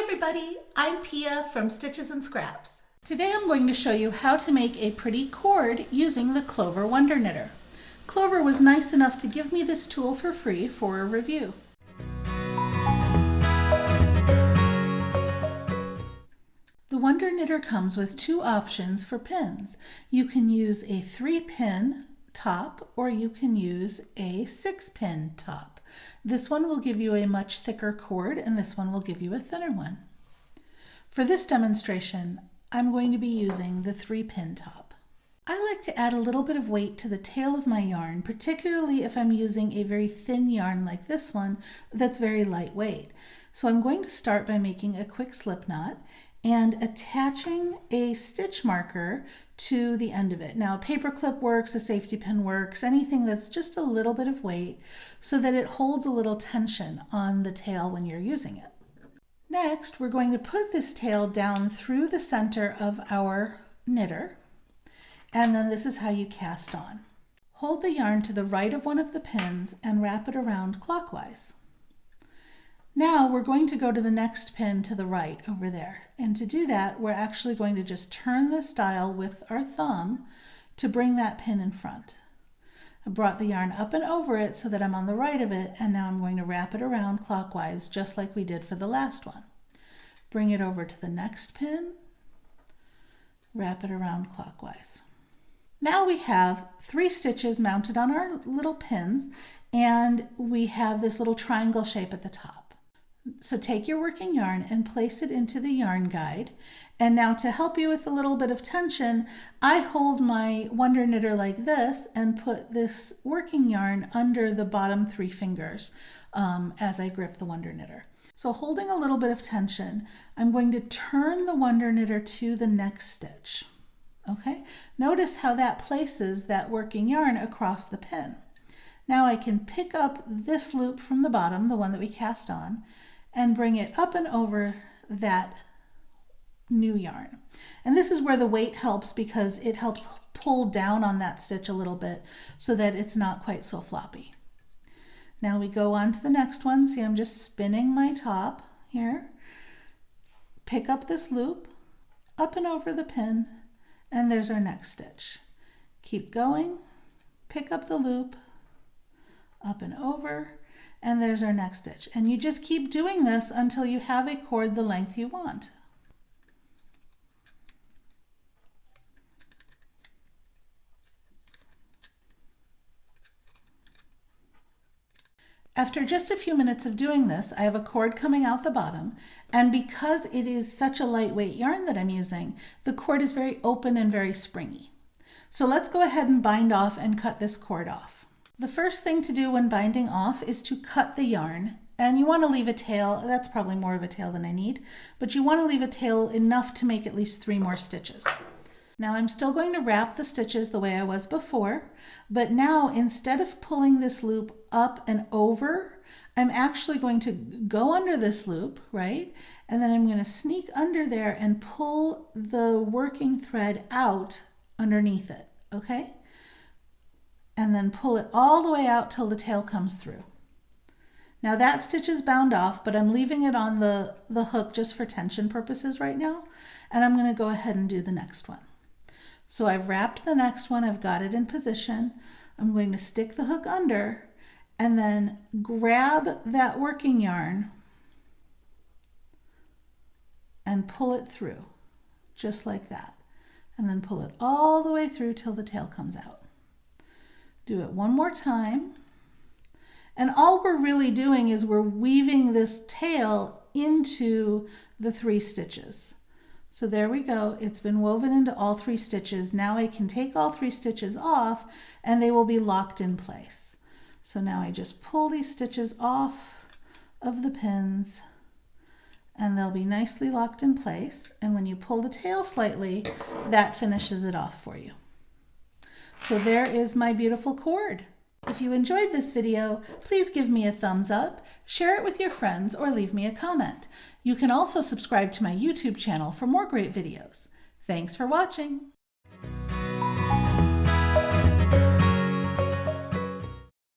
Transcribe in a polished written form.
everybody, I'm Pia from Stitches and Scraps. Today I'm going to show you how to make a pretty cord using the Clover Wonder Knitter. Clover was nice enough to give me this tool for free for a review. The Wonder Knitter comes with two options for pins. You can use a 3-pin top or you can use a 6-pin top. This one will give you a much thicker cord and this one will give you a thinner one. For this demonstration, I'm going to be using the 3-pin top. I like to add a little bit of weight to the tail of my yarn, particularly if I'm using a very thin yarn like this one that's very lightweight. So I'm going to start by making a quick slip knot and attaching a stitch marker to the end of it. Now a paper clip works, a safety pin works, anything that's just a little bit of weight so that it holds a little tension on the tail when you're using it. Next, we're going to put this tail down through the center of our knitter, and then this is how you cast on. Hold the yarn to the right of one of the pins and wrap it around clockwise. Now we're going to go to the next pin to the right over there. And to do that, we're actually going to just turn this dial with our thumb to bring that pin in front. I brought the yarn up and over it so that I'm on the right of it, and now I'm going to wrap it around clockwise just like we did for the last one. Bring it over to the next pin, wrap it around clockwise. Now we have 3 stitches mounted on our little pins, and we have this little triangle shape at the top. So take your working yarn and place it into the yarn guide. And now to help you with a little bit of tension, I hold my Wonder Knitter like this and put this working yarn under the bottom 3 fingers as I grip the Wonder Knitter. So holding a little bit of tension, I'm going to turn the Wonder Knitter to the next stitch. Okay, notice how that places that working yarn across the pin. Now I can pick up this loop from the bottom, the one that we cast on, and bring it up and over that new yarn. And this is where the weight helps because it helps pull down on that stitch a little bit so that it's not quite so floppy. Now we go on to the next one. See, I'm just spinning my top here. Pick up this loop, up and over the pin, and there's our next stitch. Keep going, pick up the loop, up and over, and there's our next stitch. And you just keep doing this until you have a cord the length you want. After just a few minutes of doing this, I have a cord coming out the bottom, and because it is such a lightweight yarn that I'm using, the cord is very open and very springy. So let's go ahead and bind off and cut this cord off. The first thing to do when binding off is to cut the yarn, and you want to leave a tail. That's probably more of a tail than I need, but you want to leave a tail enough to make at least 3 more stitches. Now I'm still going to wrap the stitches the way I was before, but now instead of pulling this loop up and over, I'm actually going to go under this loop, right? And then I'm going to sneak under there and pull the working thread out underneath it, okay? And then pull it all the way out till the tail comes through. Now that stitch is bound off, but I'm leaving it on the hook just for tension purposes right now. And I'm going to go ahead and do the next one. So I've wrapped the next one, I've got it in position. I'm going to stick the hook under and then grab that working yarn and pull it through, just like that. And then pull it all the way through till the tail comes out. Do it one more time. And all we're really doing is we're weaving this tail into the 3 stitches. So there we go. It's been woven into all 3 stitches. Now I can take all 3 stitches off and they will be locked in place. So now I just pull these stitches off of the pins and they'll be nicely locked in place. And when you pull the tail slightly, that finishes it off for you. So there is my beautiful cord. If you enjoyed this video, please give me a thumbs up, share it with your friends, or leave me a comment. You can also subscribe to my YouTube channel for more great videos. Thanks for watching.